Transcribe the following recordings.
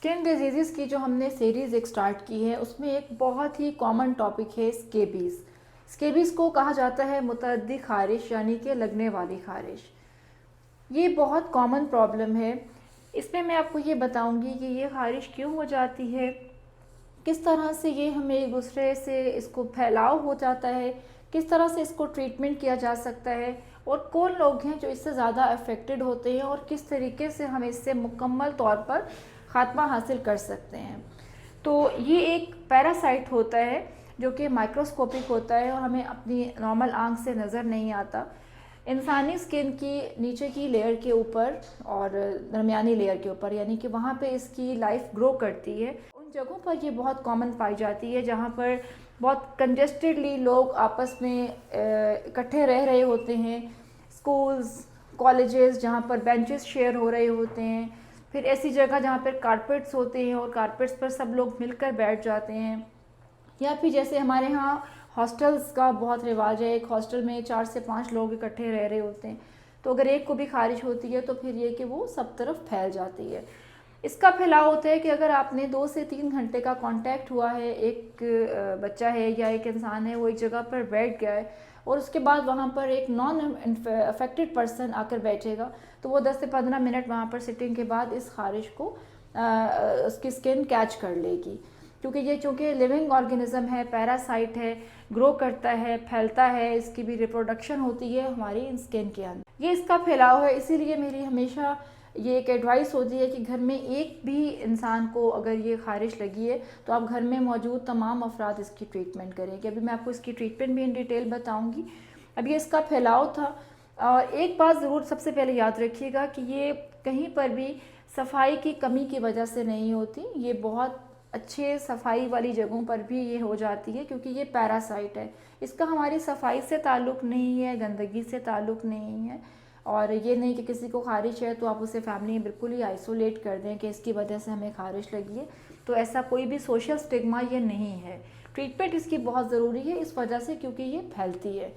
Skin disease की जो हमने सीरीज़ एक स्टार्ट की है उसमें एक बहुत ही कॉमन टॉपिक है स्केबीज़। स्केबीज़ को कहा जाता है मुतअद्दी ख़ारिश यानी कि लगने वाली ख़ारिश। ये बहुत कॉमन प्रॉब्लम है। इसमें मैं आपको ये बताऊंगी कि ये ख़ारिश क्यों हो जाती है, किस तरह से ये हमें एक दूसरे से इसको फैलाव हो जाता है, किस तरह से इसको ट्रीटमेंट किया जा सकता है और कौन लोग हैं जो इससे ज़्यादा अफेक्टेड होते हैं और किस तरीके से हम इससे मुकम्मल तौर पर ख़ात्मा हासिल कर सकते हैं। तो ये एक पैरासाइट होता है जो कि माइक्रोस्कोपिक होता है और हमें अपनी नॉर्मल आंख से नज़र नहीं आता। इंसानी स्किन की नीचे की लेयर के ऊपर और दरमियानी लेयर के ऊपर यानी कि वहाँ पे इसकी लाइफ ग्रो करती है। उन जगहों पर ये बहुत कॉमन पाई जाती है जहाँ पर बहुत कंजेस्टेडली लोग आपस में इकट्ठे रह रहे होते हैं। स्कूल्स, कॉलेजेस जहाँ पर बेंचेस शेयर हो रहे होते हैं, फिर ऐसी जगह जहाँ पर कारपेट्स होते हैं और कारपेट्स पर सब लोग मिलकर बैठ जाते हैं। या फिर जैसे हमारे यहाँ हॉस्टल्स का बहुत रिवाज है, एक हॉस्टल में 4 से 5 लोग इकट्ठे रह रहे होते हैं, तो अगर एक को भी ख़ारिश होती है तो फिर ये कि वो सब तरफ फैल जाती है। इसका फैलाव होता है कि अगर आपने 2 से 3 घंटे का कांटेक्ट हुआ है, एक बच्चा है या एक इंसान है वो एक जगह पर बैठ गया है और उसके बाद वहाँ पर एक नॉन अफेक्टेड पर्सन आकर बैठेगा, तो वो 10 से 15 मिनट वहाँ पर सिटिंग के बाद इस ख़ारिश को उसकी स्किन कैच कर लेगी। क्योंकि ये चूँकि लिविंग ऑर्गेनिज्म है, पैरासाइट है, ग्रो करता है, फैलता है, इसकी भी रिप्रोडक्शन होती है हमारी स्किन के अंदर। ये इसका फैलाव है, इसीलिए मेरी हमेशा ये एक एडवाइस होती है कि घर में एक भी इंसान को अगर ये ख़ारिश लगी है तो आप घर में मौजूद तमाम अफराद इसकी ट्रीटमेंट करें। कि अभी मैं आपको इसकी ट्रीटमेंट भी इन डिटेल बताऊँगी। अब ये इसका फैलाव था। और एक बात ज़रूर सबसे पहले याद रखिएगा कि ये कहीं पर भी सफाई की कमी की वजह से नहीं होती, ये बहुत अच्छे सफाई वाली जगहों पर भी ये हो जाती है क्योंकि ये पैरासाइट है। इसका हमारी सफाई से ताल्लुक़ नहीं है, गंदगी से ताल्लुक़ नहीं है। और ये नहीं कि किसी को ख़ारिश है तो आप उसे फैमिली में बिल्कुल ही आइसोलेट कर दें कि इसकी वजह से हमें ख़ारिश लगी है, तो ऐसा कोई भी सोशल स्टिग्मा ये नहीं है। ट्रीटमेंट इसकी बहुत ज़रूरी है इस वजह से क्योंकि ये फैलती है।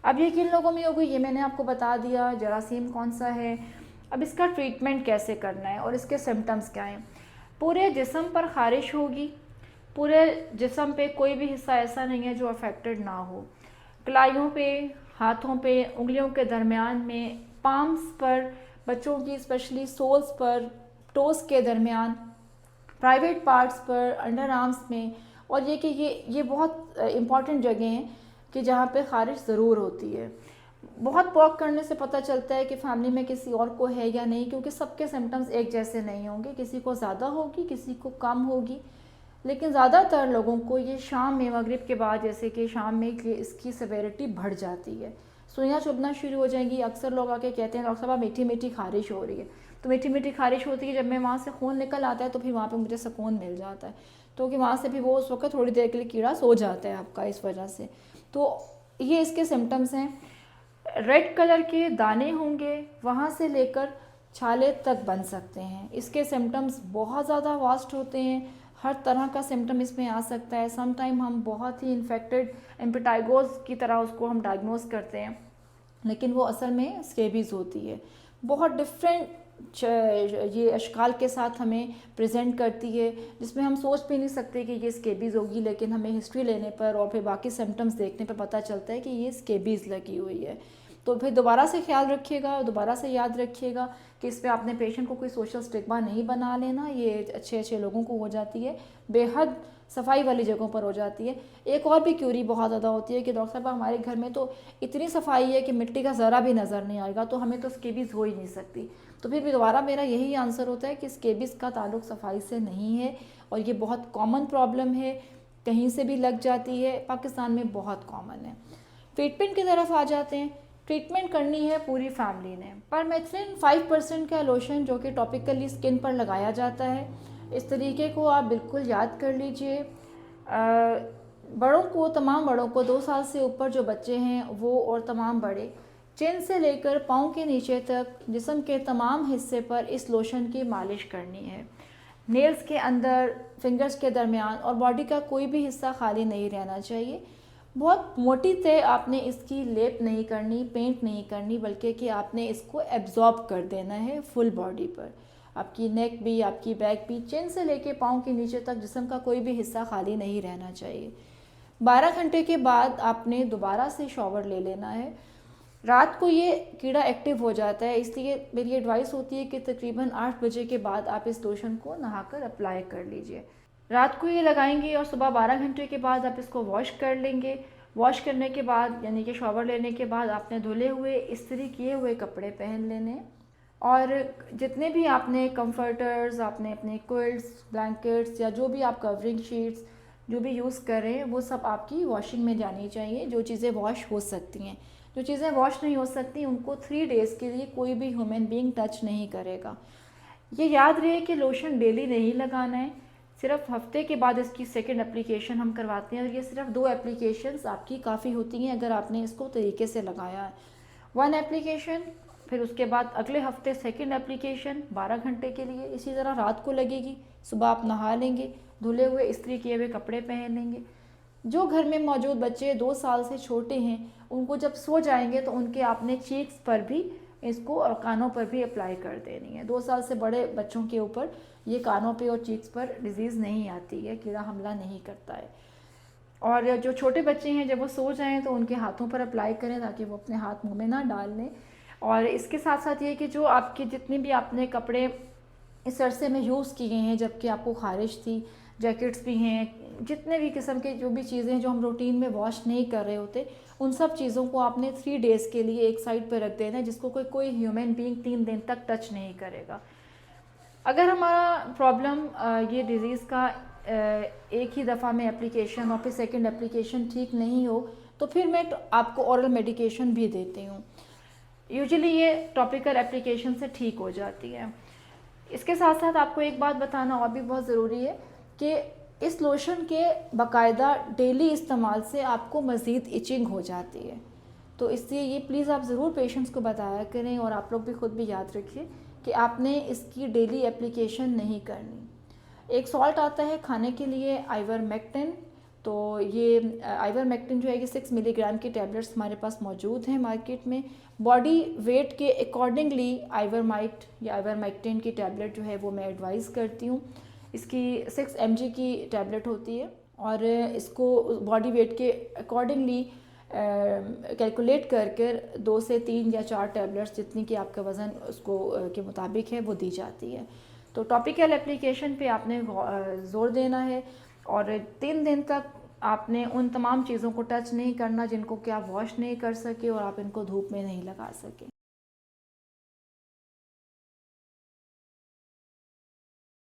अब ये किन लोगों में होगी ये मैंने आपको बता दिया, जरासीम कौन सा है। अब इसका ट्रीटमेंट कैसे करना है और इसके सिम्टम्स क्या हैं। पूरे जिस्म पर ख़ारिश होगी, पूरे जिस्म पे कोई भी हिस्सा ऐसा नहीं है जो अफेक्टेड ना हो। कलाइयों पे, हाथों पे, उंगलियों के दरमियान में, पाम्स पर, बच्चों की स्पेशली सोल्स पर, टोस के दरमियान, प्राइवेट पार्ट्स पर, अंडर आर्म्स में। और ये कि ये बहुत इम्पॉर्टेंट जगह हैं कि जहाँ पे ख़ारिश ज़रूर होती है। बहुत वॉक करने से पता चलता है कि फैमिली में किसी और को है या नहीं, क्योंकि सबके सिम्टम्स एक जैसे नहीं होंगे, किसी को ज़्यादा होगी, किसी को कम होगी। लेकिन ज़्यादातर लोगों को ये शाम में, मगरिब के बाद, जैसे कि शाम में इसकी सेवेरिटी बढ़ जाती है, सुइयाँ चुभना शुरू हो जाएंगी। अक्सर लोग आके कहते हैं डॉक्टर साहब मीठी मीठी ख़ारिश हो रही है। तो मीठी मीठी ख़ारिश होती है जब मैं वहाँ से खून निकल आता है तो फिर वहाँ पे मुझे सुकून मिल जाता है, तो कि वहाँ से भी वो उस वक्त थोड़ी देर के लिए कीड़ा सो जाता है आपका इस वजह से। तो ये इसके सिम्टम्स हैं। रेड कलर के दाने होंगे, वहाँ से लेकर छाले तक बन सकते हैं। इसके सिम्टम्स बहुत ज़्यादा वास्ट होते हैं, हर तरह का सिम्टम इसमें आ सकता है। सम टाइम हम बहुत ही इन्फेक्टेड एम्पिटाइगोज की तरह उसको हम डायग्नोज करते हैं, लेकिन वो असल में स्केबीज़ होती है। बहुत डिफरेंट ये अशकाल के साथ हमें प्रेजेंट करती है, जिसमें हम सोच भी नहीं सकते कि ये स्केबीज़ होगी, लेकिन हमें हिस्ट्री लेने पर और फिर बाकी सिम्टम्स देखने पर पता चलता है कि ये स्केबीज़ लगी हुई है। तो फिर दोबारा से ख्याल रखिएगा, दोबारा से याद रखिएगा कि इस पर आपने पेशेंट को कोई सोशल स्टिग्मा नहीं बना लेना। ये अच्छे अच्छे लोगों को हो जाती है, बेहद सफाई वाली जगहों पर हो जाती है। एक और भी क्यूरी बहुत ज़्यादा होती है कि डॉक्टर साहब हमारे घर में तो इतनी सफाई है कि मिट्टी का ज़रा भी नज़र नहीं आएगा, तो हमें तो स्केबीज़ हो ही नहीं सकती। तो फिर भी दोबारा मेरा यही आंसर होता है कि स्केबीज़ का ताल्लुक सफाई से नहीं है और ये बहुत कॉमन प्रॉब्लम है, कहीं से भी लग जाती है, पाकिस्तान में बहुत कॉमन है। ट्रीटमेंट की तरफ आ जाते हैं। ट्रीटमेंट करनी है पूरी फैमिली ने। परमेथ्रिन 5% का लोशन जो कि टॉपिकली स्किन पर लगाया जाता है, इस तरीके को आप बिल्कुल याद कर लीजिए। बड़ों को, तमाम बड़ों को, 2 साल से ऊपर जो बच्चे हैं वो और तमाम बड़े, चिन से लेकर पाँव के नीचे तक जिस्म के तमाम हिस्से पर इस लोशन की मालिश करनी है। नेल्स के अंदर, फिंगर्स के दरमियान और बॉडी का कोई भी हिस्सा खाली नहीं रहना चाहिए। बहुत मोटी तय आपने इसकी लेप नहीं करनी, पेंट नहीं करनी, बल्कि कि आपने इसको एब्जॉर्ब कर देना है फुल बॉडी पर। आपकी नेक भी, आपकी बैक भी, चिन से लेके पाँव के नीचे तक जिस्म का कोई भी हिस्सा खाली नहीं रहना चाहिए। 12 घंटे के बाद आपने दोबारा से शॉवर ले लेना है। रात को ये कीड़ा एक्टिव हो जाता है, इसलिए मेरी एडवाइस होती है कि तकरीबन 8 बजे के बाद आप इस लोशन को नहाकर अप्लाई कर लीजिए। रात को ये लगाएंगे और सुबह 12 घंटे के बाद आप इसको वॉश कर लेंगे। वॉश करने के बाद यानी कि शॉवर लेने के बाद आपने धुले हुए, इस्त्री किए हुए कपड़े पहन लेने और जितने भी आपने कंफर्टर्स, आपने अपने क्विल्ट्स, ब्लैंकेट्स या जो भी आप कवरिंग शीट्स जो भी यूज़ कर रहे हैं वो सब आपकी वॉशिंग में जानी चाहिए। जो चीज़ें वॉश हो सकती हैं, जो चीज़ें वॉश नहीं हो सकती उनको 3 डेज़ के लिए कोई भी ह्यूमन बीइंग टच नहीं करेगा। ये याद रहे कि लोशन डेली नहीं लगाना है, सिर्फ हफ्ते के बाद इसकी सेकंड एप्लीकेशन हम करवाते हैं और ये सिर्फ 2 एप्लीकेशंस आपकी काफ़ी होती हैं अगर आपने इसको तरीके से लगाया है। 1 एप्लीकेशन, फिर उसके बाद अगले हफ्ते सेकंड एप्लीकेशन 12 घंटे के लिए। इसी तरह रात को लगेगी, सुबह आप नहा लेंगे, धुले हुए इस्त्री किए हुए कपड़े पहन लेंगे। जो घर में मौजूद बच्चे 2 साल से छोटे हैं उनको जब सो जाएंगे तो उनके आपने चीक्स पर भी इसको और कानों पर भी अप्लाई कर देनी है। 2 साल से बड़े बच्चों के ऊपर ये कानों पे और चीक्स पर डिजीज़ नहीं आती है, कीड़ा हमला नहीं करता है। और जो छोटे बच्चे हैं जब वो सो जाएं तो उनके हाथों पर अप्लाई करें ताकि वो अपने हाथ मुंह में ना डाल लें। और इसके साथ साथ ये कि जो आपके जितने भी आपने कपड़े इस अरसे में यूज़ किए हैं जबकि आपको खारिश थी, जैकेट्स भी हैं, जितने भी किस्म के जो भी चीज़ें हैं जो हम रूटीन में वॉश नहीं कर रहे होते, उन सब चीज़ों को आपने 3 डेज़ के लिए एक साइड पर रख देना है, जिसको कोई ह्यूमन बीइंग 3 दिन तक टच नहीं करेगा। अगर हमारा प्रॉब्लम ये डिज़ीज़ का एक ही दफ़ा में एप्लीकेशन और फिर सेकंड एप्लीकेशन ठीक नहीं हो तो फिर मैं आपको ओरल मेडिकेशन भी देती हूँ। यूजुअली ये टॉपिकल एप्लीकेशन से ठीक हो जाती है। इसके साथ साथ आपको एक बात बताना और भी बहुत ज़रूरी है कि इस लोशन के बाकायदा डेली इस्तेमाल से आपको मज़ीद इचिंग हो जाती है, तो इसलिए ये प्लीज़ आप ज़रूर पेशेंट्स को बताया करें और आप लोग भी खुद भी याद रखिए कि आपने इसकी डेली एप्लीकेशन नहीं करनी। एक सॉल्ट आता है खाने के लिए आइवरमेक्टिन, तो ये आइवरमेक्टिन जो है कि 6 मिलीग्राम की टैबलेट्स हमारे पास मौजूद हैं मार्केट में। बॉडी वेट के अकॉर्डिंगली आइवरमाइट या आइवरमेक्टिन की टैबलेट जो है वो मैं एडवाइज़ करती हूँ। इसकी 6 mg की टैबलेट होती है और इसको बॉडी वेट के अकॉर्डिंगली कैलकुलेट करके 2 से 3 या 4 टैबलेट्स जितनी कि आपका वज़न उसको के मुताबिक है वो दी जाती है। तो टॉपिकल एप्लीकेशन पे आपने ज़ोर देना है और 3 दिन तक आपने उन तमाम चीज़ों को टच नहीं करना जिनको कि आप वॉश नहीं कर सके और आप इनको धूप में नहीं लगा सके।